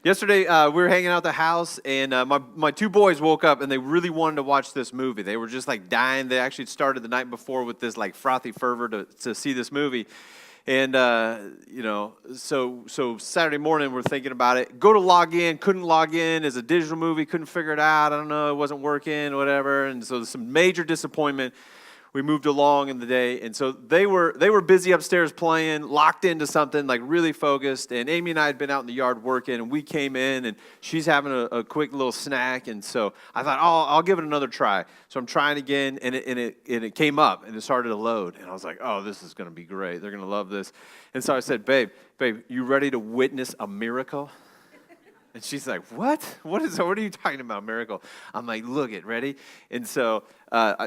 Yesterday, we were hanging out at the house, and my two boys woke up, and they really wanted to watch this movie. They were just, like, dying. They actually started the night before with this, like, frothy fervor to see this movie. And, so Saturday morning, we're thinking about it. Go to log in, couldn't log in. It's a digital movie, couldn't figure it out. I don't know, it wasn't working, whatever. And so there's some major disappointment. We moved along in the day, and so they were busy upstairs playing, locked into something, like really focused. And Amy and I had been out in the yard working, and we came in, and she's having a quick little snack. And so I thought, I'll give it another try. So I'm trying again, and it came up, and it started to load. And I was like, oh, this is going to be great. They're going to love this. And so I said, babe, you ready to witness a miracle? And she's like, what? What are you talking about, miracle? I'm like, look it, ready? And so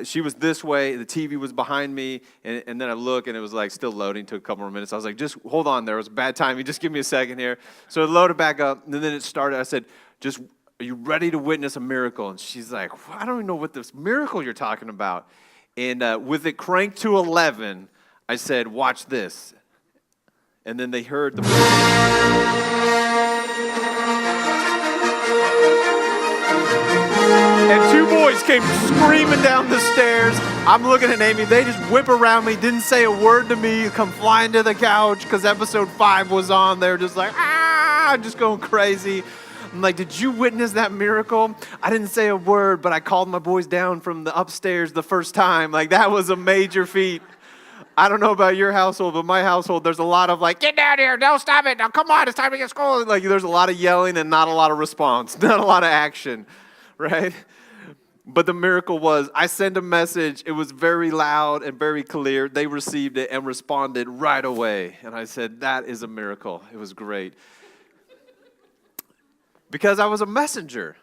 she was this way. The TV was behind me. And then I look, and it was like still loading. Took a couple more minutes. I was like, just hold on there. It was a bad timing. Just give me a second here. So it loaded back up. And then it started. I said, are you ready to witness a miracle? And she's like, I don't even know what this miracle you're talking about. And with it cranked to 11, I said, watch this. And then they heard the And two boys came screaming down the stairs. I'm looking at Amy. They just whip around me, didn't say a word to me, come flying to the couch because episode 5 was on. They were just like, just going crazy. I'm like, did you witness that miracle? I didn't say a word, but I called my boys down from the upstairs the first time. Like, that was a major feat. I don't know about your household, but my household, there's a lot of like, get down here, don't stop it, now come on, it's time to get school. Like, there's a lot of yelling and not a lot of response, not a lot of action, right? But the miracle was, I sent a message, it was very loud and very clear. They received it and responded right away. And I said, that is a miracle. It was great. Because I was a messenger.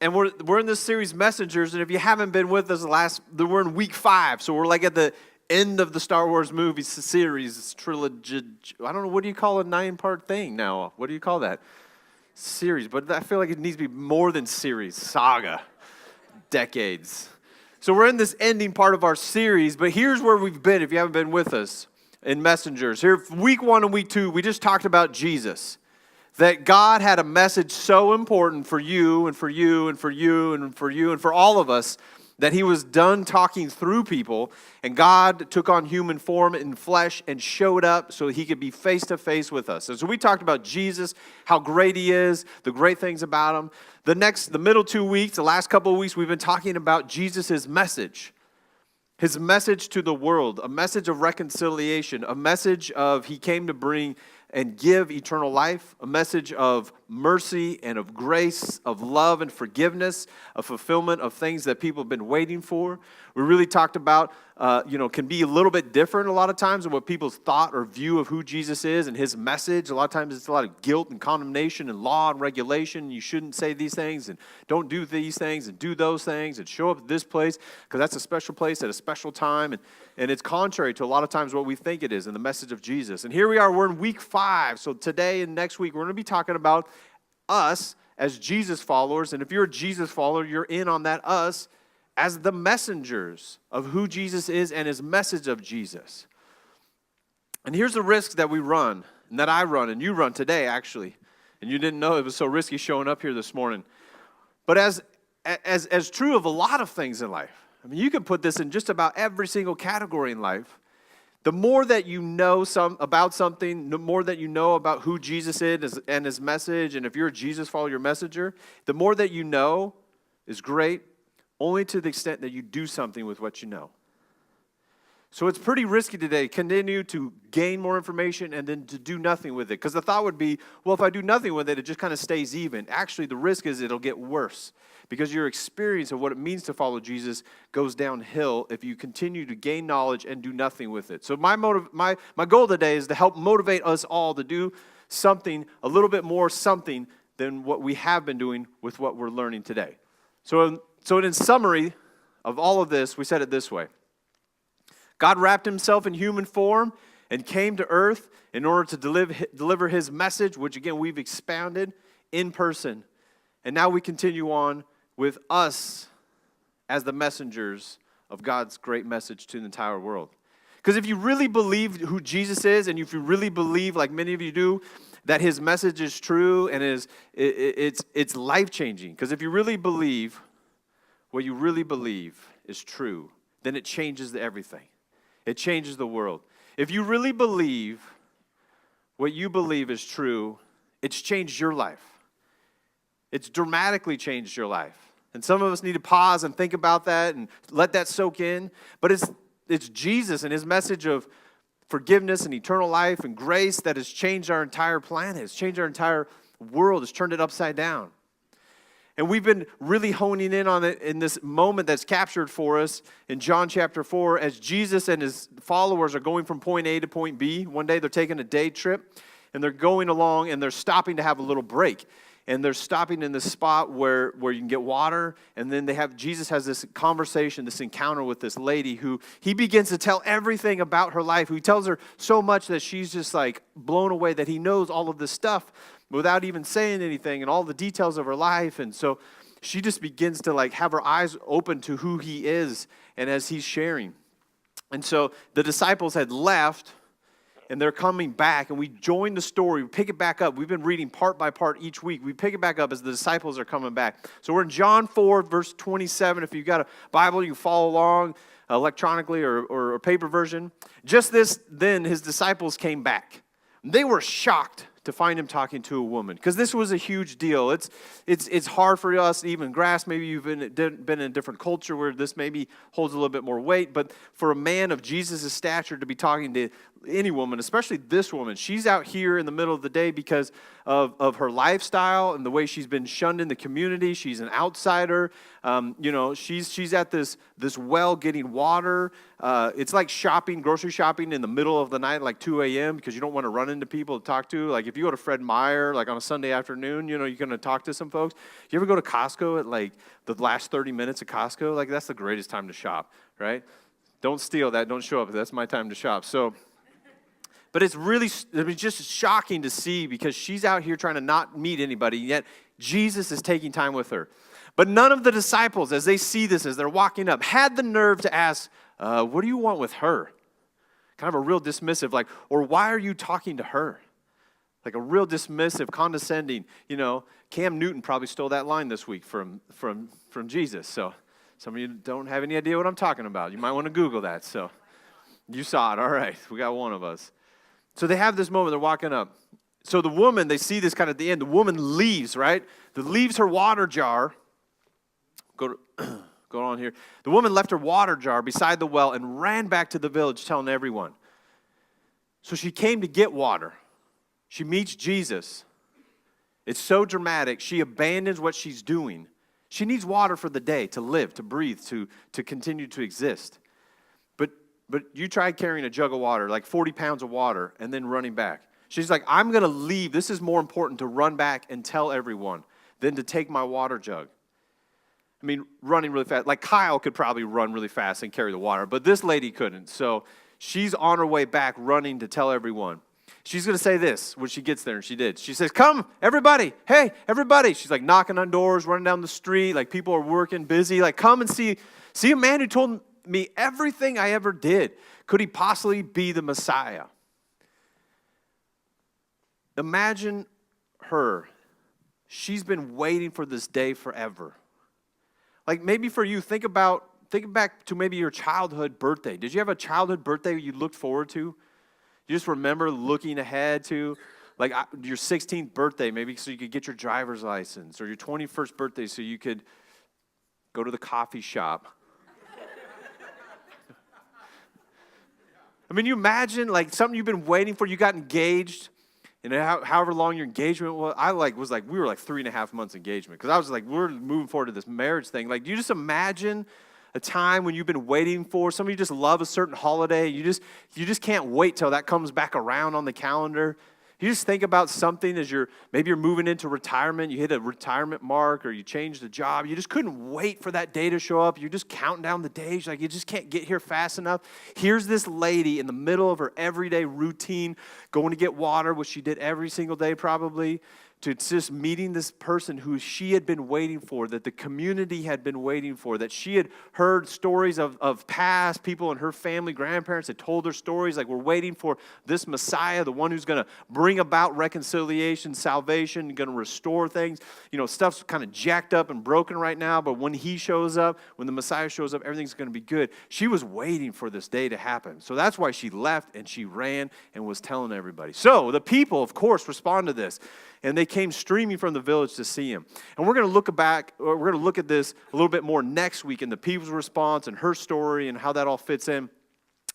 And we're in this series, Messengers, and if you haven't been with us we're in week 5, so we're like at the end of the Star Wars movie series, trilogy. I don't know, what do you call a 9-part thing now? What do you call that? Series, but I feel like it needs to be more than series, saga. Decades. So we're in this ending part of our series, but here's where we've been if you haven't been with us in Messengers. Here, week 1 and week 2, we just talked about Jesus. That God had a message so important for you and for you and for you and for you and for all of us that he was done talking through people, and God took on human form in flesh and showed up so he could be face to face with us. And so we talked about Jesus, how great he is, the great things about him. The middle 2 weeks, the last couple of weeks, we've been talking about Jesus' message. His message to the world, a message of reconciliation, a message of he came to bring and give eternal life, a message of mercy and of grace, of love and forgiveness, a fulfillment of things that people have been waiting for. We really talked about, can be a little bit different a lot of times than what people's thought or view of who Jesus is and his message. A lot of times it's a lot of guilt and condemnation and law and regulation. You shouldn't say these things and don't do these things and do those things and show up at this place because that's a special place at a special time. And it's contrary to a lot of times what we think it is in the message of Jesus. And here we are, we're in week 5. So today and next week, we're going to be talking about us as Jesus followers. And if you're a Jesus follower, you're in on that us as the messengers of who Jesus is and his message of Jesus. And here's the risk that we run, and that I run, and you run today, actually. And you didn't know it was so risky showing up here this morning. But as true of a lot of things in life, I mean, you can put this in just about every single category in life. The more that you know about something, the more that you know about who Jesus is and his message, and if you're a Jesus follower, your messenger, the more that you know is great, only to the extent that you do something with what you know. So it's pretty risky today to continue to gain more information and then to do nothing with it. Because the thought would be, well, if I do nothing with it, it just kind of stays even. Actually, the risk is it'll get worse. Because your experience of what it means to follow Jesus goes downhill if you continue to gain knowledge and do nothing with it. So my goal today is to help motivate us all to do something, a little bit more something than what we have been doing with what we're learning today. So in summary of all of this, we said it this way. God wrapped himself in human form and came to earth in order to deliver his message, which again we've expounded in person. And now we continue on with us as the messengers of God's great message to the entire world. Because if you really believe who Jesus is, and if you really believe, like many of you do, that his message is true and it's life-changing. Because if you really believe what you really believe is true, then it changes everything. It changes the world. If you really believe what you believe is true, it's changed your life. It's dramatically changed your life. And some of us need to pause and think about that and let that soak in. But it's Jesus and his message of forgiveness and eternal life and grace that has changed our entire planet. It's changed our entire world. It's turned it upside down. And we've been really honing in on it in this moment that's captured for us in John chapter 4 as Jesus and his followers are going from point A to point B. One day they're taking a day trip and they're going along and they're stopping to have a little break. And they're stopping in this spot where you can get water. And then Jesus has this conversation, this encounter with this lady who he begins to tell everything about her life. He tells her so much that she's just like blown away that he knows all of this stuff without even saying anything and all the details of her life. And so she just begins to like have her eyes open to who he is and as he's sharing. And so the disciples had left. And they're coming back, and we join the story. We pick it back up. We've been reading part by part each week. We pick it back up as the disciples are coming back. So we're in John 4, verse 27. If you've got a Bible, you can follow along electronically or paper version. Just then his disciples came back. They were shocked to find him talking to a woman because this was a huge deal. It's hard for us to even grasp. Maybe you've been in a different culture where this maybe holds a little bit more weight. But for a man of Jesus' stature to be talking to any woman, especially this woman, she's out here in the middle of the day because of her lifestyle and the way she's been shunned in the community. She's an outsider. She's at this well getting water. It's like grocery shopping in the middle of the night, like 2 a.m. because you don't want to run into people to talk to. Like if you go to Fred Meyer, like on a Sunday afternoon, you're going to talk to some folks. You ever go to Costco at like the last 30 minutes of Costco? Like that's the greatest time to shop, right? Don't steal that. Don't show up. That's my time to shop. But it's just shocking to see because she's out here trying to not meet anybody, yet Jesus is taking time with her. But none of the disciples, as they see this, as they're walking up, had the nerve to ask, what do you want with her? Kind of a real dismissive, like, or why are you talking to her? Like a real dismissive, condescending. Cam Newton probably stole that line this week from Jesus. So some of you don't have any idea what I'm talking about. You might want to Google that. So you saw it. All right. We got one of us. So they have this moment, they're walking up. So the woman, they see this kind of at the end. The woman leaves, right? Leaves her water jar. Go on here. The woman left her water jar beside the well and ran back to the village telling everyone. So she came to get water. She meets Jesus. It's so dramatic. She abandons what she's doing. She needs water for the day, to live, to breathe, to continue to exist. But you tried carrying a jug of water, like 40 pounds of water, and then running back. She's like, I'm going to leave. This is more important to run back and tell everyone than to take my water jug. I mean, running really fast. Like Kyle could probably run really fast and carry the water, but this lady couldn't. So she's on her way back running to tell everyone. She's going to say this when she gets there, and she did. She says, come, everybody. Hey, everybody. She's like knocking on doors, running down the street. Like people are working, busy. Like come and see a man who told me everything I ever did. Could he possibly be the Messiah? Imagine her. She's been waiting for this day forever. Like maybe for you, think back to maybe your childhood birthday. Did you have a childhood birthday you looked forward to? You just remember looking ahead to, like your 16th birthday, maybe so you could get your driver's license, or your 21st birthday so you could go to the coffee shop. I mean, you imagine like something you've been waiting for. You got engaged, and however long your engagement was. We were like 3.5 months engagement because I was like, we're moving forward to this marriage thing. Like, do you just imagine a time when you've been waiting for? Some of you just love a certain holiday. You just can't wait till that comes back around on the calendar. You just think about something as maybe you're moving into retirement. You hit a retirement mark or you changed a job. You just couldn't wait for that day to show up. You're just counting down the days. Like you just can't get here fast enough. Here's this lady in the middle of her everyday routine going to get water, which she did every single day probably, to just meeting this person who she had been waiting for, that the community had been waiting for, that she had heard stories of past people in her family, grandparents had told her stories, like we're waiting for this Messiah, the one who's going to bring about reconciliation, salvation, going to restore things. You know, stuff's kind of jacked up and broken right now, but when he shows up, when the Messiah shows up, everything's going to be good. She was waiting for this day to happen. So that's why she left and she ran and was telling everybody. So the people, of course, respond to this. And they came streaming from the village to see him. And we're going to look back, or we're going to look at this a little bit more next week in the people's response and her story and how that all fits in.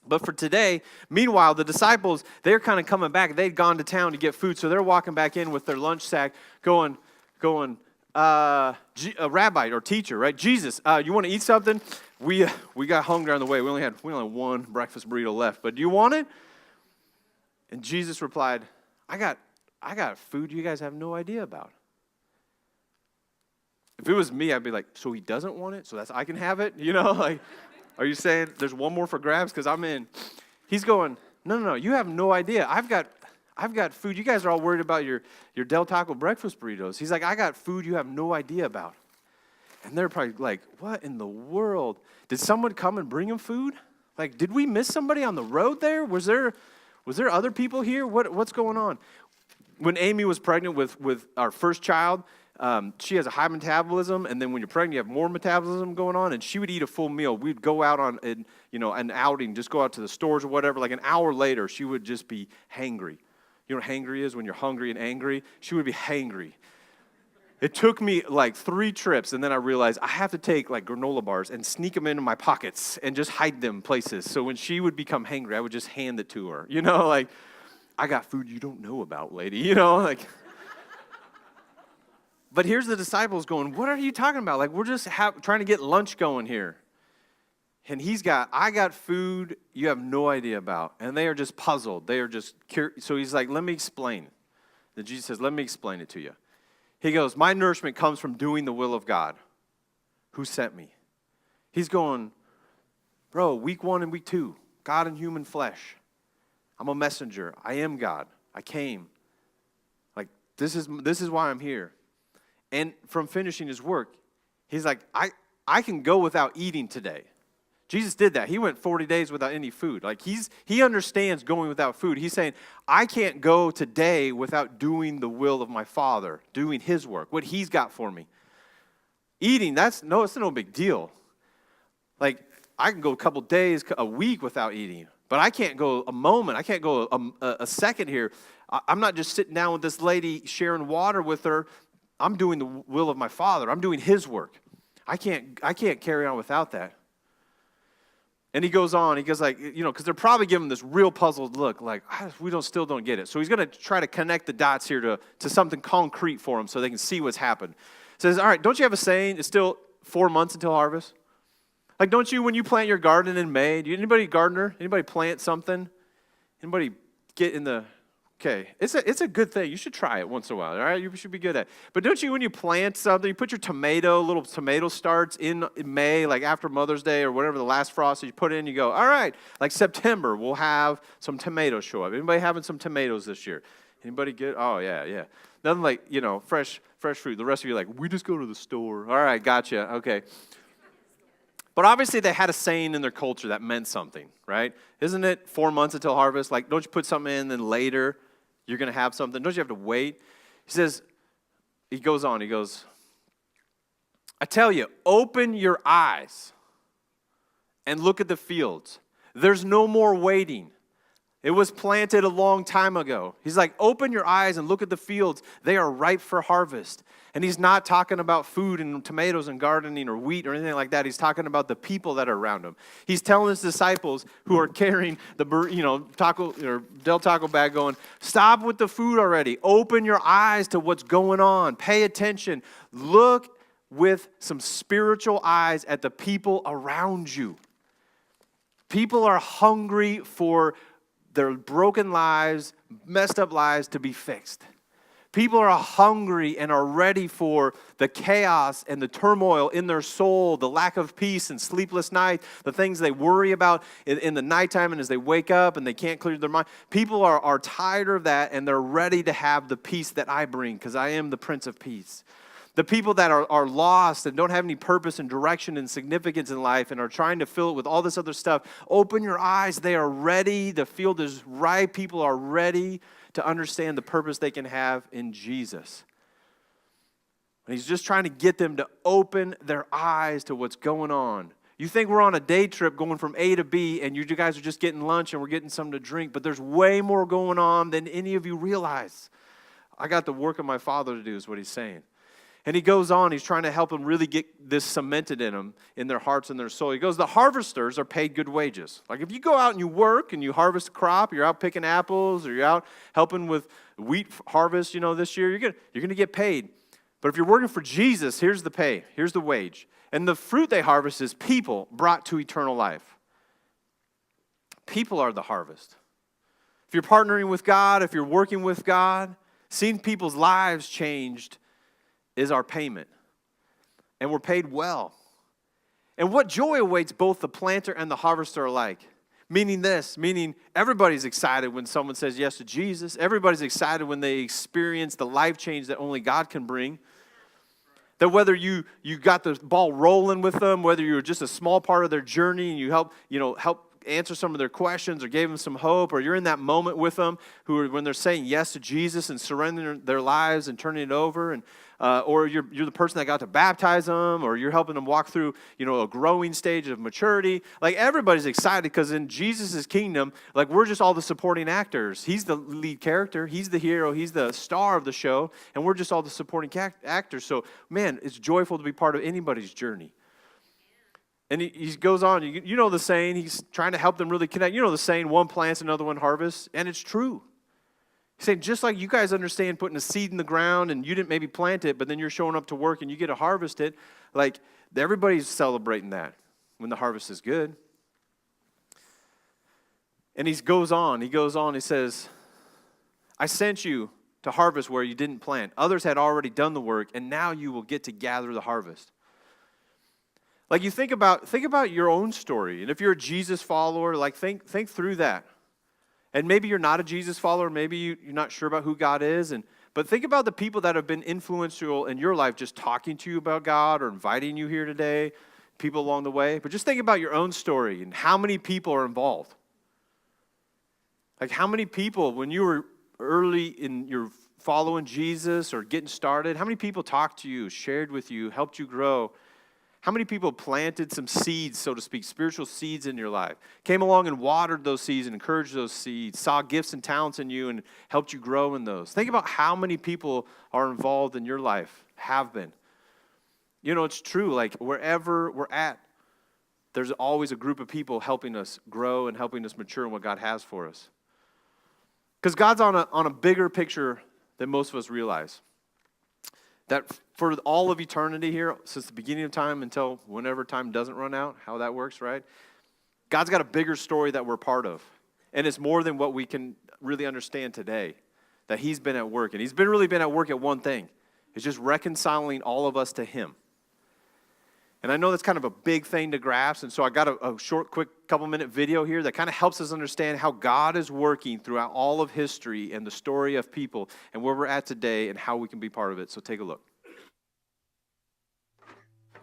But for today, meanwhile, the disciples, they're kind of coming back. They'd gone to town to get food, so they're walking back in with their lunch sack going, rabbi or teacher, right? Jesus, you want to eat something? We got hungry on the way. We only had one breakfast burrito left, but do you want it? And Jesus replied, I got food you guys have no idea about. If it was me, I'd be like, so he doesn't want it? So I can have it? You know, like, are you saying there's one more for grabs? Because I'm in. He's going, no, you have no idea. I've got food. You guys are all worried about your Del Taco breakfast burritos. He's like, I got food you have no idea about. And they're probably like, what in the world? Did someone come and bring him food? Like, did we miss somebody on the road there? Was there other people here? What's going on? When Amy was pregnant with our first child, she has a high metabolism, and then when you're pregnant, you have more metabolism going on, and she would eat a full meal. We'd go out on an outing, just go out to the stores or whatever. Like an hour later, she would just be hangry. You know what hangry is? When you're hungry and angry? She would be hangry. It took me like 3 trips, and then I realized I have to take like granola bars and sneak them into my pockets and just hide them places. So when she would become hangry, I would just hand it to her. You know, like, I got food you don't know about, lady, you know, like. But here's the disciples going, what are you talking about? Like, we're just trying to get lunch going here. And I got food you have no idea about. And they are just puzzled. They are just curious. So he's like, let me explain. Then Jesus says, let me explain it to you. He goes, my nourishment comes from doing the will of God who sent me. He's going, bro, week 1 and week 2, God in human flesh. I'm a messenger. I am God. I came. Like, this is why I'm here. And from finishing his work, he's like, I can go without eating today. Jesus did that. He went 40 days without any food. Like, he understands going without food. He's saying, I can't go today without doing the will of my Father, doing his work, what he's got for me. Eating, it's no big deal. Like, I can go a couple days, a week without eating. But I can't go a moment. I can't go a second here. I'm not just sitting down with this lady sharing water with her. I'm doing the will of my Father. I'm doing his work. I can't carry on without that. And he goes on. He goes like, because they're probably giving him this real puzzled look, like, we still don't get it. So he's going to try to connect the dots here to something concrete for them so they can see what's happened. He says, all right, don't you have a saying, it's still 4 months until harvest? Like, don't you, when you plant your garden in May, anybody gardener? Anybody plant something? Anybody get in the, okay, it's a good thing. You should try it once in a while, all right? You should be good at it. But don't you, when you plant something, you put your little tomato starts in May, like after Mother's Day or whatever the last frost, you put it in, you go, all right, like September, we'll have some tomatoes show up. Anybody having some tomatoes this year? Anybody get, oh, yeah. Nothing like, fresh fruit. The rest of you are like, we just go to the store. All right, gotcha, okay. But obviously they had a saying in their culture that meant something, right? Isn't it 4 months until harvest? Like, don't you put something in, then later you're going to have something? Don't you have to wait? He goes on, I tell you, open your eyes and look at the fields. There's no more waiting. It was planted a long time ago. He's like, open your eyes and look at the fields. They are ripe for harvest. And he's not talking about food and tomatoes and gardening or wheat or anything like that. He's talking about the people that are around him. He's telling his disciples who are carrying the taco or Del Taco bag going, stop with the food already. Open your eyes to what's going on. Pay attention. Look with some spiritual eyes at the people around you. People are hungry for their broken lives, messed up lives to be fixed. People are hungry and are ready for the chaos and the turmoil in their soul, the lack of peace and sleepless nights, the things they worry about in the nighttime and as they wake up and they can't clear their mind. People are tired of that, and they're ready to have the peace that I bring, because I am the Prince of Peace. The people that are lost and don't have any purpose and direction and significance in life and are trying to fill it with all this other stuff, open your eyes. They are ready. The field is ripe. People are ready to understand the purpose they can have in Jesus. And he's just trying to get them to open their eyes to what's going on. You think we're on a day trip going from A to B, and you guys are just getting lunch and we're getting something to drink, but there's way more going on than any of you realize. I got the work of my Father to do, is what he's saying. And he goes on, he's trying to help them really get this cemented in them, in their hearts and their soul. He goes, the harvesters are paid good wages. Like if you go out and you work and you harvest a crop, you're out picking apples, or you're out helping with wheat harvest, this year, you're gonna get paid. But if you're working for Jesus, here's the pay, here's the wage. And the fruit they harvest is people brought to eternal life. People are the harvest. If you're partnering with God, if you're working with God, seeing people's lives changed is our payment. And we're paid well. And what joy awaits both the planter and the harvester alike? Meaning everybody's excited when someone says yes to Jesus. Everybody's excited when they experience the life change that only God can bring. That whether you got the ball rolling with them, whether you were just a small part of their journey and you help answer some of their questions or gave them some hope, or you're in that moment with them when they're saying yes to Jesus and surrendering their lives and turning it over, and or you're the person that got to baptize them, or you're helping them walk through a growing stage of maturity. Like everybody's excited because in Jesus' kingdom, like we're just all the supporting actors. He's the lead character, he's the hero, he's the star of the show, and we're just all the supporting actors. So man, it's joyful to be part of anybody's journey. And he goes on, you know the saying, he's trying to help them really connect. You know the saying, one plants, another one harvests, and it's true. He's saying, just like you guys understand putting a seed in the ground and you didn't maybe plant it, but then you're showing up to work and you get to harvest it, like everybody's celebrating that when the harvest is good. And he goes on, he says, I sent you to harvest where you didn't plant. Others had already done the work, and now you will get to gather the harvest. Like you think about your own story, and if you're a Jesus follower, like think through that. And maybe you're not a Jesus follower, maybe you're not sure about who God is, but think about the people that have been influential in your life, just talking to you about God or inviting you here today, people along the way. But just think about your own story and how many people are involved. Like how many people, when you were early in your following Jesus or getting started, how many people talked to you, shared with you, helped you grow? How many people planted some seeds, so to speak, spiritual seeds in your life? Came along and watered those seeds and encouraged those seeds, saw gifts and talents in you and helped you grow in those. Think about how many people are involved in your life, have been. It's true, like wherever we're at, there's always a group of people helping us grow and helping us mature in what God has for us. Because God's on a bigger picture than most of us realize. That for all of eternity here, since the beginning of time until whenever time doesn't run out, how that works, right? God's got a bigger story that we're part of. And it's more than what we can really understand today, that he's been at work. And he's really been at work at one thing. It's just reconciling all of us to him. And I know that's kind of a big thing to grasp, and so I got a short, quick, couple-minute video here that kind of helps us understand how God is working throughout all of history and the story of people and where we're at today and how we can be part of it. So take a look.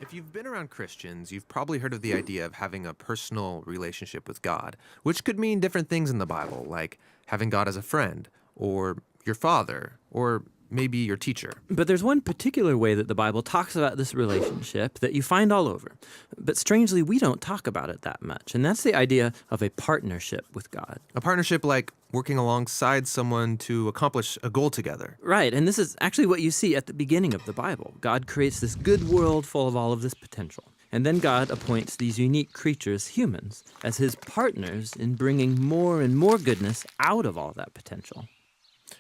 If you've been around Christians, you've probably heard of the idea of having a personal relationship with God, which could mean different things in the Bible, like having God as a friend, or your father, or maybe your teacher. But there's one particular way that the Bible talks about this relationship that you find all over. But strangely, we don't talk about it that much. And that's the idea of a partnership with God. A partnership like working alongside someone to accomplish a goal together. Right, and this is actually what you see at the beginning of the Bible. God creates this good world full of all of this potential. And then God appoints these unique creatures, humans, as his partners in bringing more and more goodness out of all that potential.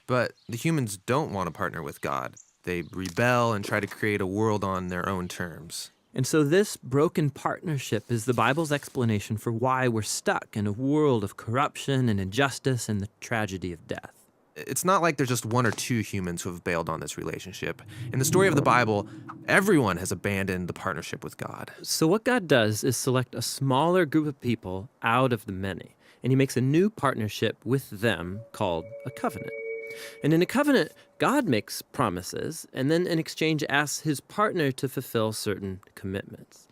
But the humans don't want to partner with God. They rebel and try to create a world on their own terms. And so this broken partnership is the Bible's explanation for why we're stuck in a world of corruption and injustice and the tragedy of death. it's not like there's just one or two humans who have bailed on this relationship. In the story of the Bible, everyone has abandoned the partnership with God. So, what God does is select a smaller group of people out of the many, and he makes a new partnership with them called a covenant. And in a covenant, God makes promises and then in exchange asks his partner to fulfill certain commitments.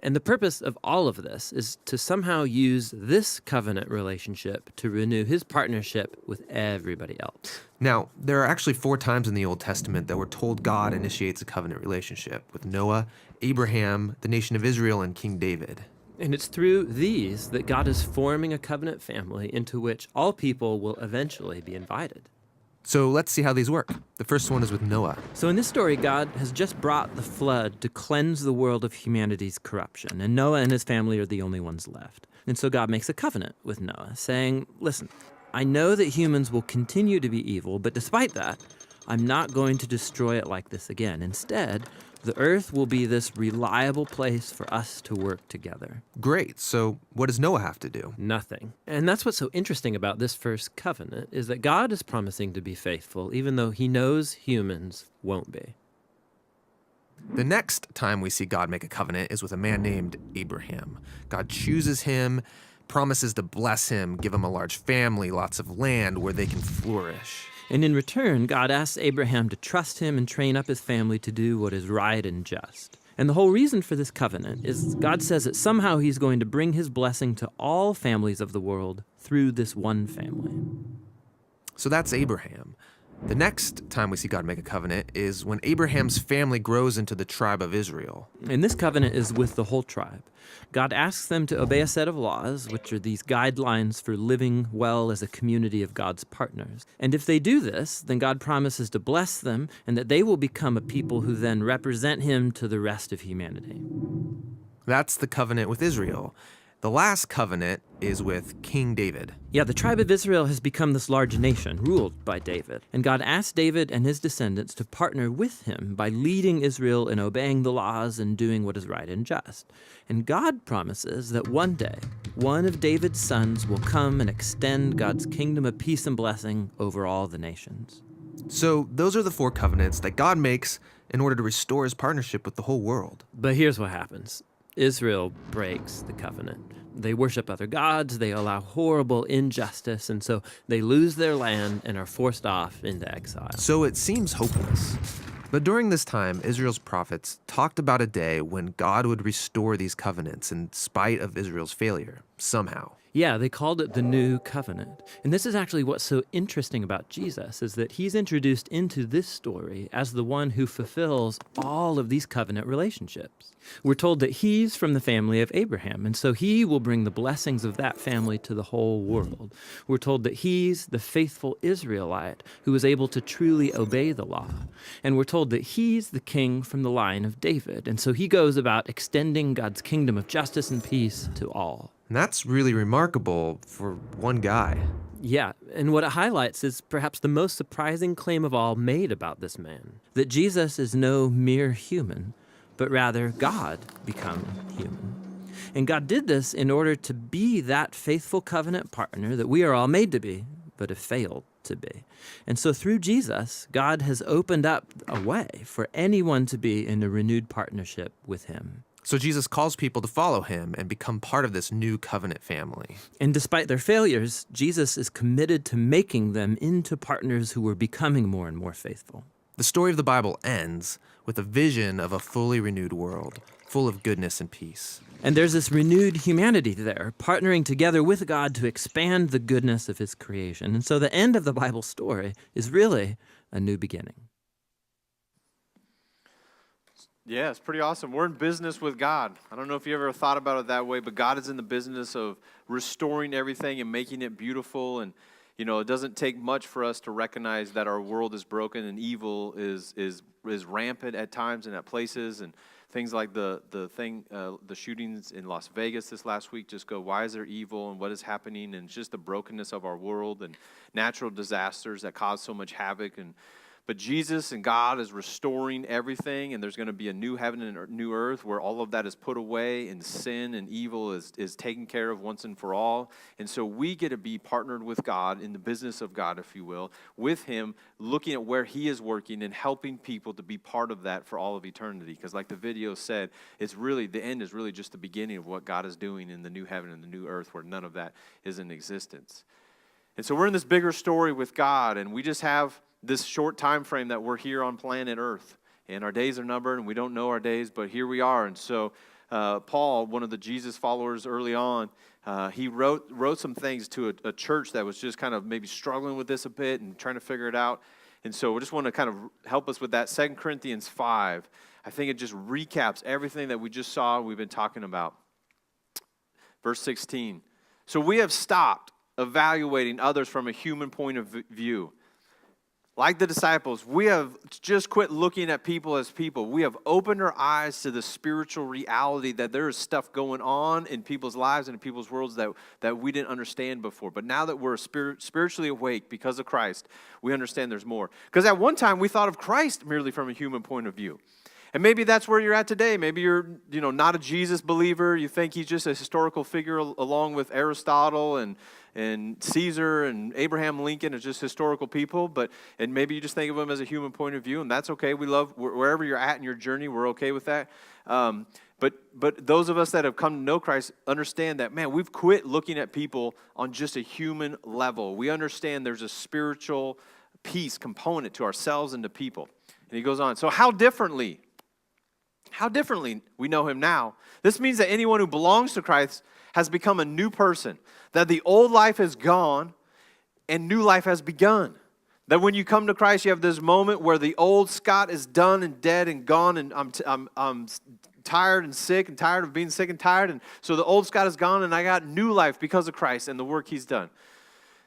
And the purpose of all of this is to somehow use this covenant relationship to renew his partnership with everybody else. Now, there are actually 4 times in the Old Testament that we're told God initiates a covenant relationship with Noah, Abraham, the nation of Israel, and King David. And it's through these that God is forming a covenant family into which all people will eventually be invited. So let's see how these work. The first one is with Noah. So in this story, God has just brought the flood to cleanse the world of humanity's corruption, and Noah and his family are the only ones left. And so God makes a covenant with Noah, saying, listen, I know that humans will continue to be evil, but despite that, I'm not going to destroy it like this again. Instead, the earth will be this reliable place for us to work together. Great. So what does Noah have to do? Nothing. And that's what's so interesting about this first covenant, is that God is promising to be faithful, even though he knows humans won't be. The next time we see God make a covenant is with a man named Abraham. God chooses him, promises to bless him, give him a large family, lots of land where they can flourish. And in return, God asks Abraham to trust him and train up his family to do what is right and just. And the whole reason for this covenant is God says that somehow he's going to bring his blessing to all families of the world through this one family. So that's Abraham. The next time we see God make a covenant is when Abraham's family grows into the tribe of Israel. And this covenant is with the whole tribe. God asks them to obey a set of laws, which are these guidelines for living well as a community of God's partners. And if they do this, then God promises to bless them and that they will become a people who then represent him to the rest of humanity. That's the covenant with Israel. The last covenant is with King David. Yeah, the tribe of Israel has become this large nation ruled by David. And God asked David and his descendants to partner with him by leading Israel in obeying the laws and doing what is right and just. And God promises that one day, one of David's sons will come and extend God's kingdom of peace and blessing over all the nations. So those are the 4 covenants that God makes in order to restore his partnership with the whole world. But here's what happens. Israel breaks the covenant. They worship other gods, they allow horrible injustice, and so they lose their land and are forced off into exile. So it seems hopeless. But during this time, Israel's prophets talked about a day when God would restore these covenants in spite of Israel's failure, somehow. Yeah, they called it the New Covenant. And this is actually what's so interesting about Jesus, is that he's introduced into this story as the one who fulfills all of these covenant relationships. We're told that he's from the family of Abraham, and so he will bring the blessings of that family to the whole world. We're told that he's the faithful Israelite who was able to truly obey the law. And we're told that he's the king from the line of David, and so he goes about extending God's kingdom of justice and peace to all. And that's really remarkable for one guy. Yeah, and what it highlights is perhaps the most surprising claim of all made about this man, that Jesus is no mere human, but rather God become human. And God did this in order to be that faithful covenant partner that we are all made to be, but have failed to be. And so through Jesus, God has opened up a way for anyone to be in a renewed partnership with him. So Jesus calls people to follow him and become part of this new covenant family. And despite their failures, Jesus is committed to making them into partners who are becoming more and more faithful. The story of the Bible ends with a vision of a fully renewed world, full of goodness and peace. And there's this renewed humanity there, partnering together with God to expand the goodness of his creation. And so the end of the Bible story is really a new beginning. Yeah, it's pretty awesome. We're in business with God. I don't know if you ever thought about it that way, but God is in the business of restoring everything and making it beautiful. And, you know, it doesn't take much for us to recognize that our world is broken and evil is rampant at times and at places. And things like the shootings in Las Vegas this last week just go, why is there evil and what is happening? And just the brokenness of our world and natural disasters that cause so much havoc. But Jesus and God is restoring everything, and there's going to be a new heaven and a new earth where all of that is put away and sin and evil is taken care of once and for all. And so we get to be partnered with God in the business of God, if you will, with him, looking at where he is working and helping people to be part of that for all of eternity. Because like the video said, it's really, the end is really just the beginning of what God is doing in the new heaven and the new earth where none of that is in existence. And so we're in this bigger story with God, and we just have this short time frame that we're here on planet Earth. And our days are numbered, and we don't know our days, but here we are. And so Paul, one of the Jesus followers early on, he wrote some things to a church that was just kind of maybe struggling with this a bit and trying to figure it out. And so we just want to kind of help us with that. 2 Corinthians 5, I think it just recaps everything that we just saw we've been talking about. Verse 16. So we have stopped evaluating others from a human point of view. Like the disciples, we have just quit looking at people as people. We have opened our eyes to the spiritual reality that there is stuff going on in people's lives and in people's worlds that we didn't understand before. But now that we're spiritually awake because of Christ, we understand there's more. Because at one time, we thought of Christ merely from a human point of view. And maybe that's where you're at today. Maybe you're, not a Jesus believer. You think he's just a historical figure along with Aristotle and Caesar and Abraham Lincoln as just historical people. And maybe you just think of them as a human point of view, and that's okay. We love wherever you're at in your journey. We're okay with that. But those of us that have come to know Christ understand that, man, we've quit looking at people on just a human level. We understand there's a spiritual piece component to ourselves and to people. And he goes on, so how differently we know him now. This means that anyone who belongs to Christ has become a new person, that the old life is gone and new life has begun. That when you come to Christ, you have this moment where the old Scott is done and dead and gone, and I'm tired and sick and tired of being sick and tired, and so the old Scott is gone, and I got new life because of Christ and the work he's done.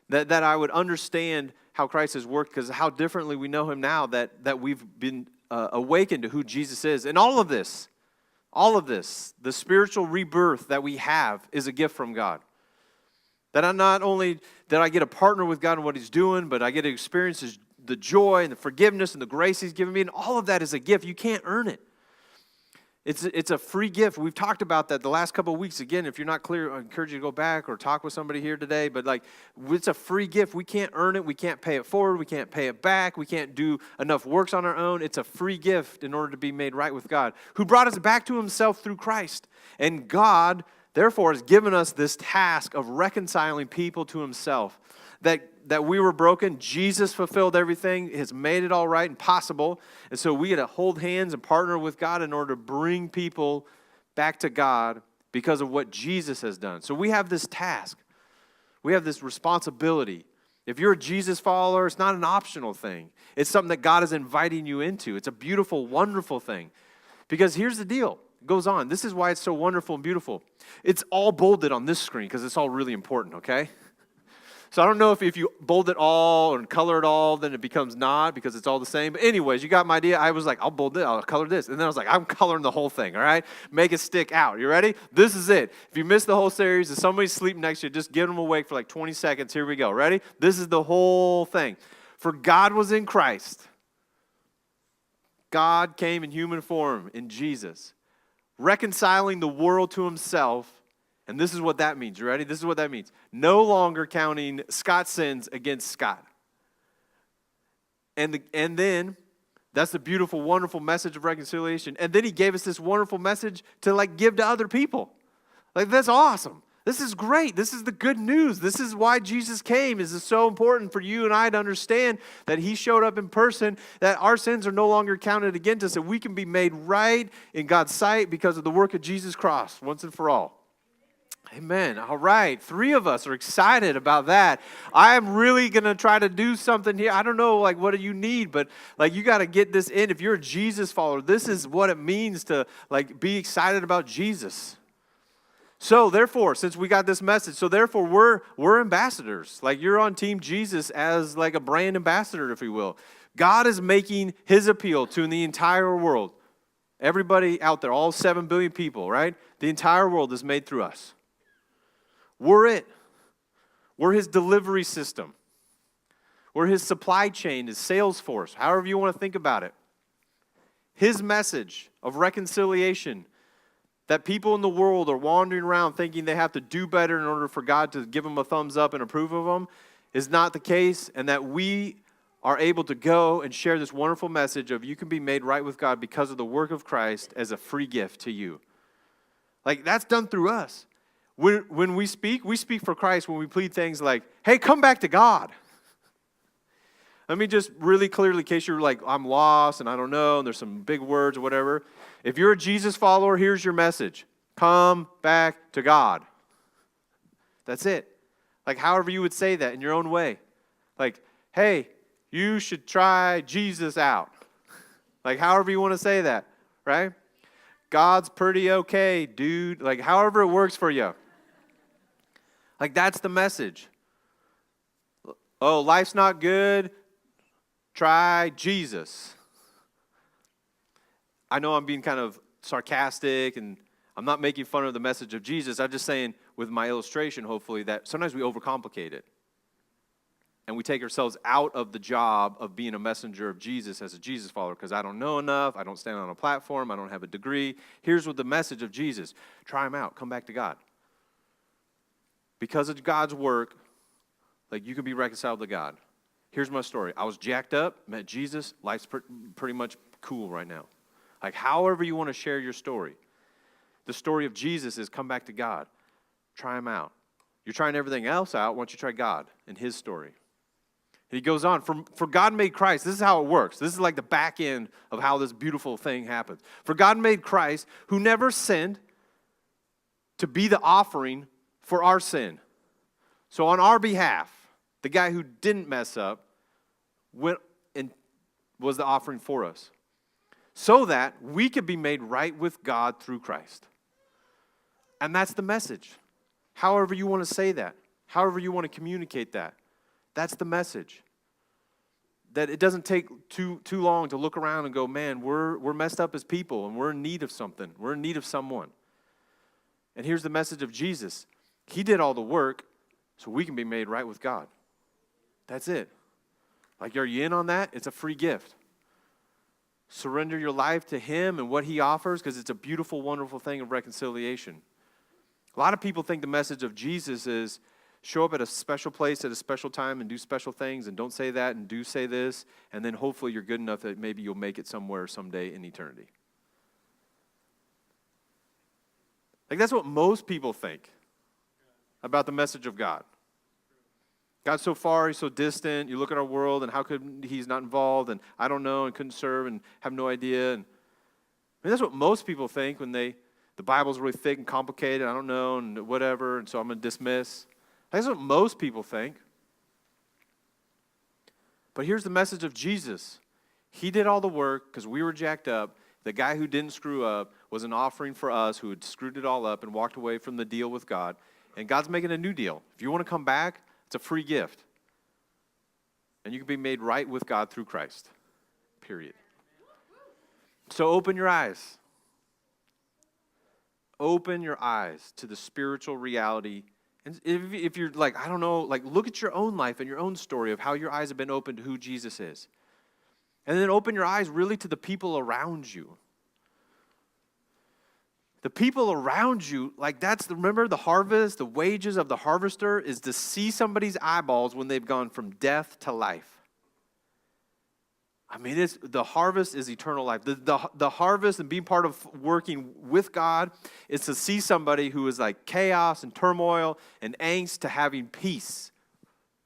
That I would understand how Christ has worked, because how differently we know him now, that we've been awakened to who Jesus is. And all of this, the spiritual rebirth that we have is a gift from God. That I not only that I get to partner with God in what he's doing, but I get to experience the joy and the forgiveness and the grace he's given me, and all of that is a gift. You can't earn it. It's a free gift. We've talked about that the last couple of weeks. Again, if you're not clear, I encourage you to go back or talk with somebody here today. But it's a free gift. We can't earn it. We can't pay it forward. We can't pay it back. We can't do enough works on our own. It's a free gift in order to be made right with God, who brought us back to himself through Christ. And God, therefore, has given us this task of reconciling people to himself. That we were broken, Jesus fulfilled everything, has made it all right and possible. And so we get to hold hands and partner with God in order to bring people back to God because of what Jesus has done. So we have this task. We have this responsibility. If you're a Jesus follower, it's not an optional thing. It's something that God is inviting you into. It's a beautiful, wonderful thing. Because here's the deal. It goes on. This is why it's so wonderful and beautiful. It's all bolded on this screen because it's all really important, okay? So I don't know if you bold it all and color it all, then it becomes not because it's all the same. But anyways, you got my idea. I was like, I'll bold it, I'll color this. And then I was like, I'm coloring the whole thing, all right? Make it stick out. You ready? This is it. If you missed the whole series, if somebody's sleeping next to you, just give them awake for like 20 seconds. Here we go. Ready? This is the whole thing. For God was in Christ. God came in human form in Jesus, reconciling the world to himself. And this is what that means. You ready? This is what that means. No longer counting Scott's sins against Scott. And then, that's the beautiful, wonderful message of reconciliation. And then he gave us this wonderful message to give to other people. That's awesome. This is great. This is the good news. This is why Jesus came. This is so important for you and I to understand that he showed up in person, that our sins are no longer counted against us, and we can be made right in God's sight because of the work of Jesus' cross once and for all. Amen. All right. 3 of us are excited about that. I am really going to try to do something here. I don't know, what do you need? But, you got to get this in. If you're a Jesus follower, this is what it means to, be excited about Jesus. So, therefore, since we got this message, we're ambassadors. You're on Team Jesus as, a brand ambassador, if you will. God is making his appeal to the entire world. Everybody out there, all 7 billion people, right? The entire world is made through us. We're it. We're his delivery system. We're his supply chain, his sales force, however you want to think about it. His message of reconciliation, that people in the world are wandering around thinking they have to do better in order for God to give them a thumbs up and approve of them, is not the case, and that we are able to go and share this wonderful message of you can be made right with God because of the work of Christ as a free gift to you. Like, that's done through us. When we speak for Christ when we plead things like, hey, come back to God. Let me just really clearly, in case you're like, I'm lost and I don't know, and there's some big words or whatever. If you're a Jesus follower, here's your message. Come back to God. That's it. Like, however you would say that in your own way. Like, hey, you should try Jesus out. Like, however you want to say that, right? God's pretty okay, dude. Like, however it works for you. Like, that's the message. Oh, life's not good. Try Jesus. I know I'm being kind of sarcastic and I'm not making fun of the message of Jesus. I'm just saying with my illustration, hopefully, that sometimes we overcomplicate it. And we take ourselves out of the job of being a messenger of Jesus as a Jesus follower because I don't know enough. I don't stand on a platform. I don't have a degree. Here's what the message of Jesus. Try him out. Come back to God. Because of God's work, like, you can be reconciled to God. Here's my story. I was jacked up, met Jesus. Life's pretty much cool right now. Like, however you want to share your story. The story of Jesus is come back to God. Try him out. You're trying everything else out. Why don't you try God and his story? And he goes on, for God made Christ. This is how it works. This is like the back end of how this beautiful thing happens. For God made Christ, who never sinned, to be the offering for our sin. So on our behalf, the guy who didn't mess up went and was the offering for us. So that we could be made right with God through Christ. And that's the message. However you want to say that. However you want to communicate that. That's the message. That it doesn't take too long to look around and go, man, we're messed up as people and we're in need of something. We're in need of someone. And here's the message of Jesus. He did all the work so we can be made right with God. That's it. Like, are you in on that? It's a free gift. Surrender your life to him and what he offers because it's a beautiful, wonderful thing of reconciliation. A lot of people think the message of Jesus is show up at a special place at a special time and do special things and don't say that and do say this, and then hopefully you're good enough that maybe you'll make it somewhere someday in eternity. Like, that's what most people think about the message of God. God's so far, he's so distant. You look at our world and how could he's not involved and I don't know and couldn't serve and have no idea. And I mean, that's what most people think when the Bible's really thick and complicated. I don't know and whatever, and so I'm going to dismiss. That's what most people think. But here's the message of Jesus. He did all the work because we were jacked up. The guy who didn't screw up was an offering for us who had screwed it all up and walked away from the deal with God. And God's making a new deal. If you want to come back, it's a free gift. And you can be made right with God through Christ. Period. So open your eyes. Open your eyes to the spiritual reality. And if you're like, I don't know, like look at your own life and your own story of how your eyes have been opened to who Jesus is. And then open your eyes really to the people around you. The people around you, like remember the harvest, the wages of the harvester is to see somebody's eyeballs when they've gone from death to life. I mean, the harvest is eternal life. The harvest and being part of working with God is to see somebody who is like chaos and turmoil and angst to having peace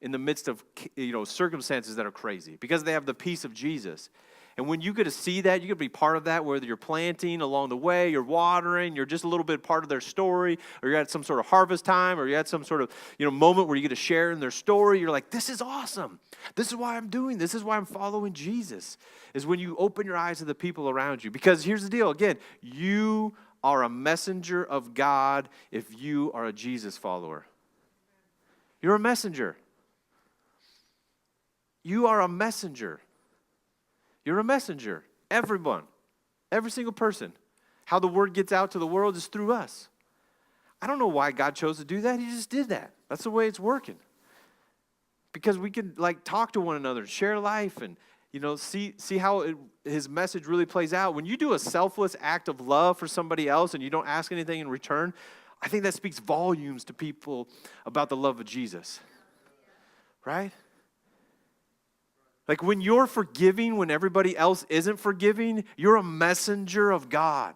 in the midst of circumstances that are crazy because they have the peace of Jesus. And when you get to see that, you get to be part of that, whether you're planting along the way, you're watering, you're just a little bit part of their story, or you're at some sort of harvest time, or you're at some sort of moment where you get to share in their story. You're like, this is awesome. This is why I'm doing this. This is why I'm following Jesus, is when you open your eyes to the people around you. Because here's the deal. Again, you are a messenger of God if you are a Jesus follower. You're a messenger. You are a messenger. You're a messenger. Everyone. Every single person. How the word gets out to the world is through us. I don't know why God chose to do that. He just did that. That's the way it's working. because we can like talk to one another, share life, and see how his message really plays out. When you do a selfless act of love for somebody else and you don't ask anything in return, I think that speaks volumes to people about the love of Jesus, right? Like when you're forgiving when everybody else isn't forgiving, you're a messenger of God.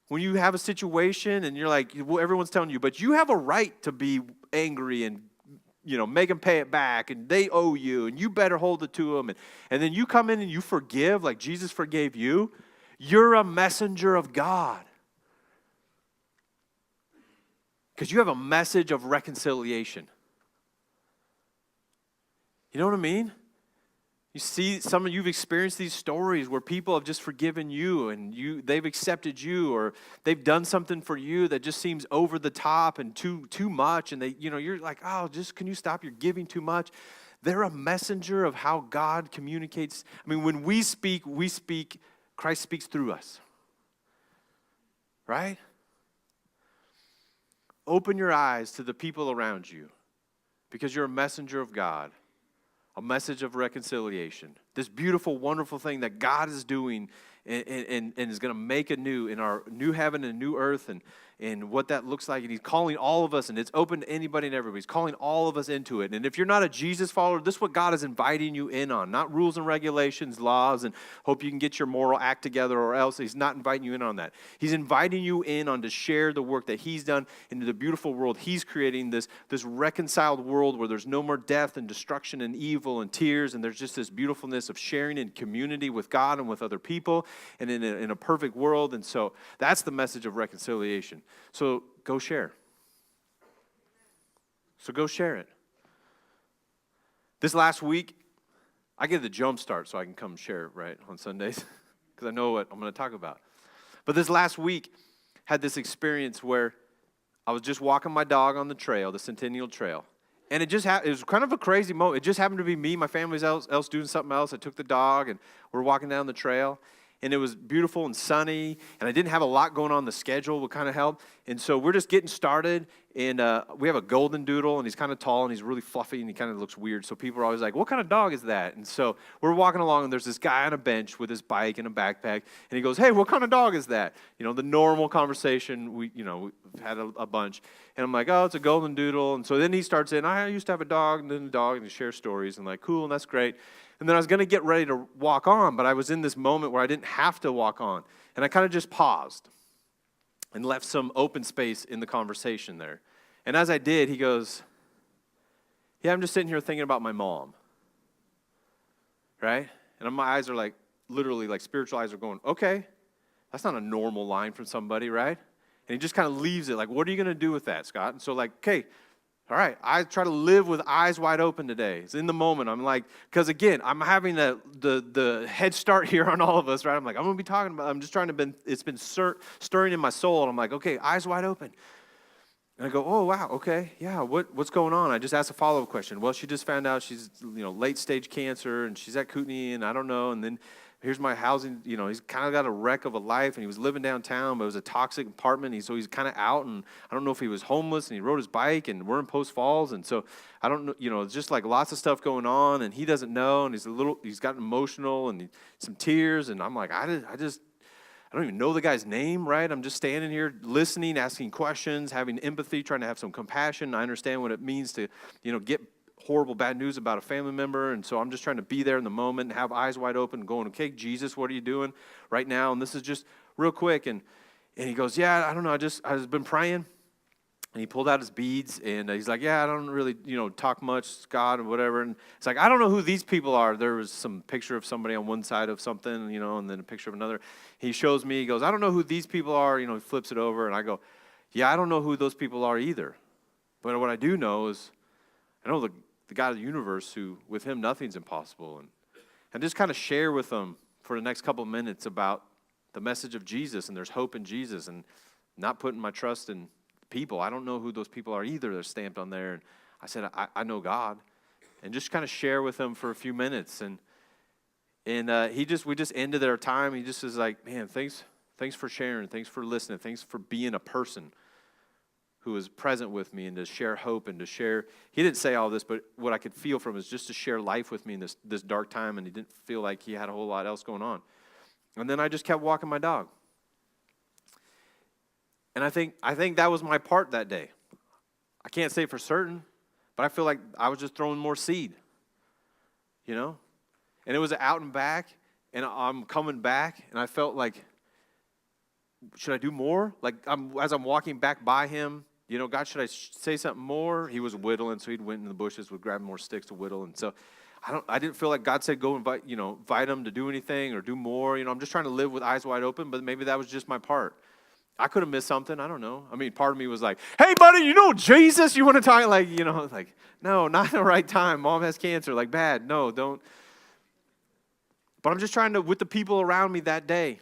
When you have a situation and you're like, well, everyone's telling you, but you have a right to be angry and make them pay it back, and they owe you, and you better hold it to them. And then you come in and you forgive like Jesus forgave you. You're a messenger of God. Because you have a message of reconciliation. You know what I mean? You see, some of you've experienced these stories where people have just forgiven you and they've accepted you, or they've done something for you that just seems over the top and too much, and you're like, oh, just can you stop? You're giving too much. They're a messenger of how God communicates. I mean, when we speak, Christ speaks through us. Right? Open your eyes to the people around you because you're a messenger of God. A message of reconciliation. This beautiful, wonderful thing that God is doing and is going to make anew in our new heaven and new earth, and what that looks like. And he's calling all of us, and it's open to anybody and everybody. He's calling all of us into it. And if you're not a Jesus follower, this is what God is inviting you in on. Not rules and regulations, laws, and hope you can get your moral act together, or else he's not inviting you in on that. He's inviting you in on to share the work that he's done into the beautiful world he's creating, this reconciled world where there's no more death and destruction and evil and tears, and there's just this beautifulness of sharing in community with God and with other people, and in a perfect world. And so that's the message of reconciliation. So go share. So go share it. This last week, I get the jump start so I can come share, right, on Sundays, because I know what I'm going to talk about. But this last week, had this experience where I was just walking my dog on the trail, the Centennial Trail. And it was kind of a crazy moment. It just happened to be me. My family's else doing something else. I took the dog, and we're walking down the trail. And it was beautiful and sunny, and I didn't have a lot going on the schedule, would kind of help. And so we're just getting started, and we have a golden doodle, and he's kind of tall, and he's really fluffy, and he kind of looks weird. So people are always like, what kind of dog is that? And so we're walking along, and there's this guy on a bench with his bike and a backpack, and he goes, hey, what kind of dog is that? The normal conversation, we've had a bunch. And I'm like, oh, it's a golden doodle. And so then he starts in, I used to have a dog, and then a dog, and he shares stories, and like, cool, and that's great. And then I was going to get ready to walk on, but I was in this moment where I didn't have to walk on. And I kind of just paused and left some open space in the conversation there. And as I did, he goes, yeah, I'm just sitting here thinking about my mom. Right? And my eyes are like, literally like spiritual eyes are going, okay, that's not a normal line from somebody, right? And he just kind of leaves it like, what are you going to do with that, Scott? And so like, okay, all right, I try to live with eyes wide open today. It's in the moment. I'm like, because again, I'm having the head start here on all of us, right? I'm like, I'm going to be talking about, I'm just trying to, it's been stirring in my soul. And I'm like, okay, eyes wide open. And I go, oh, wow, okay, yeah, what's going on? I just asked a follow-up question. Well, she just found out she's, late stage cancer, and she's at Kootenai, and I don't know. And then here's my housing, he's kind of got a wreck of a life, and he was living downtown, but it was a toxic apartment, so he's kind of out, and I don't know if he was homeless, and he rode his bike, and we're in Post Falls, and so I don't know, it's just like lots of stuff going on, and he doesn't know, and he's gotten emotional, and some tears, and I'm like, I don't even know the guy's name, right? I'm just standing here listening, asking questions, having empathy, trying to have some compassion. I understand what it means to, get horrible, bad news about a family member. And so I'm just trying to be there in the moment and have eyes wide open going, okay, Jesus, what are you doing right now? And this is just real quick. And he goes, yeah, I don't know. I've been praying. And he pulled out his beads, and he's like, yeah, I don't really, talk much, God, or whatever. And it's like, I don't know who these people are. There was some picture of somebody on one side of something, and then a picture of another. He shows me, he goes, I don't know who these people are. He flips it over, and I go, yeah, I don't know who those people are either. But what I do know is I know the God of the universe, who with him nothing's impossible. And just kind of share with them for the next couple of minutes about the message of Jesus, and there's hope in Jesus, and not putting my trust in people. I don't know who those people are either. They're stamped on there. And I said, I know God. And just kind of share with them for a few minutes. And we just ended our time. He just was like, man, thanks for sharing. Thanks for listening. Thanks for being a person who was present with me and to share hope and to share. He didn't say all this, but what I could feel from him is just to share life with me in this dark time, and he didn't feel like he had a whole lot else going on. And then I just kept walking my dog. And I think that was my part that day. I can't say for certain, but I feel like I was just throwing more seed, you know? And it was out and back, and I'm coming back, and I felt like, should I do more? Like, as I'm walking back by him, you know, God, should I say something more? He was whittling, so he'd went in the bushes, would grab more sticks to whittle. And so I didn't feel like God said go invite him to do anything or do more. You know, I'm just trying to live with eyes wide open, but maybe that was just my part. I could have missed something. I don't know. I mean, part of me was like, hey, buddy, you know Jesus? You want to talk? Like, you know, like, no, not the right time. Mom has cancer. Like, bad. No, don't. But I'm just trying to, with the people around me that day,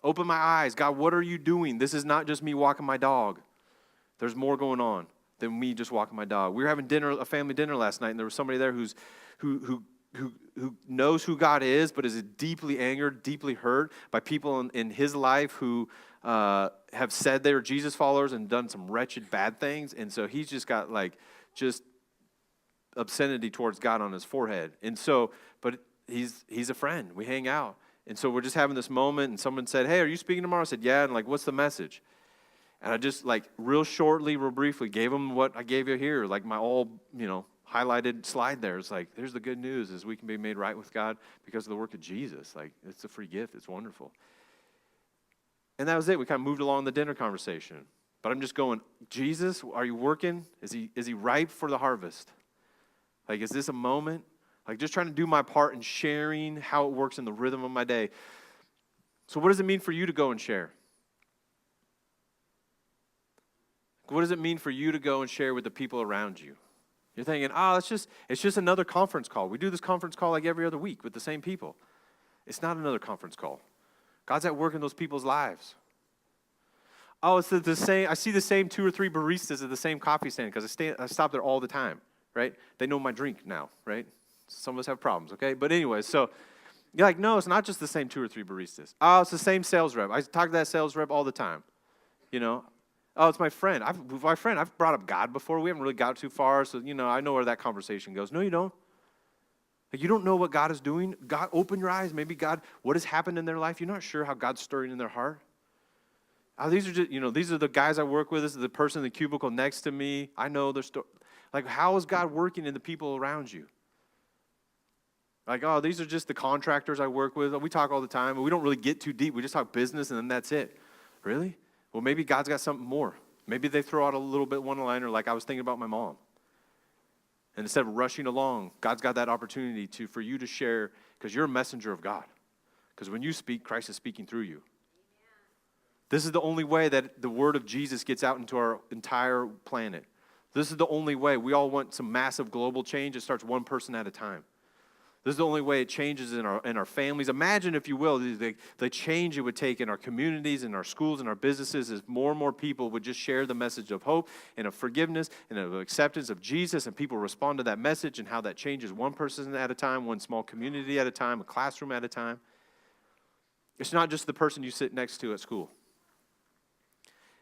open my eyes. God, what are you doing? This is not just me walking my dog. There's more going on than me just walking my dog. We were having dinner, a family dinner last night, and there was somebody there who knows who God is, but is deeply angered, deeply hurt by people in his life who have said they're Jesus followers and done some wretched bad things. And so he's just got just obscenity towards God on his forehead. And so, but he's a friend. We hang out. And so we're just having this moment, and someone said, hey, are you speaking tomorrow? I said, yeah. And what's the message? And I just real shortly, real briefly gave them what I gave you here, my all, highlighted slide there. It's there's the good news is we can be made right with God because of the work of Jesus. It's a free gift. It's wonderful. And that was it. We kind of moved along the dinner conversation. But I'm just going, Jesus, are you working? Is he ripe for the harvest? Is this a moment? Just trying to do my part in sharing how it works in the rhythm of my day. So what does it mean for you to go and share? What does it mean for you to go and share with the people around you? You're thinking, it's just another conference call. We do this conference call every other week with the same people. It's not another conference call. God's at work in those people's lives. Oh, it's the same. I see the same 2 or 3 baristas at the same coffee stand because I stop there all the time, right? They know my drink now, right? Some of us have problems, okay? But anyway, so you're no, it's not just the same 2 or 3 baristas. Oh, it's the same sales rep. I talk to that sales rep all the time, Oh, it's my friend. I've brought up God before. We haven't really got too far, so, I know where that conversation goes. No, you don't. You don't know what God is doing. God, open your eyes. Maybe God, what has happened in their life? You're not sure how God's stirring in their heart. Oh, these are just, these are the guys I work with. This is the person in the cubicle next to me. I know their story. How is God working in the people around you? Oh, these are just the contractors I work with. We talk all the time, but we don't really get too deep. We just talk business, and then that's it. Really? Well, maybe God's got something more. Maybe they throw out a little bit one-liner I was thinking about my mom. And instead of rushing along, God's got that opportunity for you to share because you're a messenger of God. Because when you speak, Christ is speaking through you. This is the only way that the word of Jesus gets out into our entire planet. This is the only way. We all want some massive global change. It starts one person at a time. This is the only way it changes in our families. Imagine, if you will, the change it would take in our communities, in our schools, in our businesses, as more and more people would just share the message of hope and of forgiveness and of acceptance of Jesus, and people respond to that message and how that changes one person at a time, one small community at a time, a classroom at a time. It's not just the person you sit next to at school.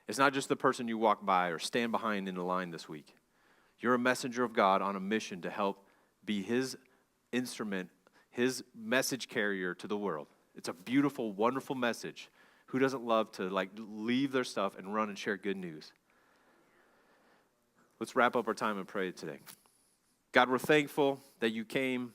It's not just the person you walk by or stand behind in the line this week. You're a messenger of God on a mission to help be his instrument, his message carrier to the world. It's a beautiful, wonderful message. Who doesn't love to leave their stuff and run and share good news? Let's wrap up our time and pray today. God, we're thankful that you came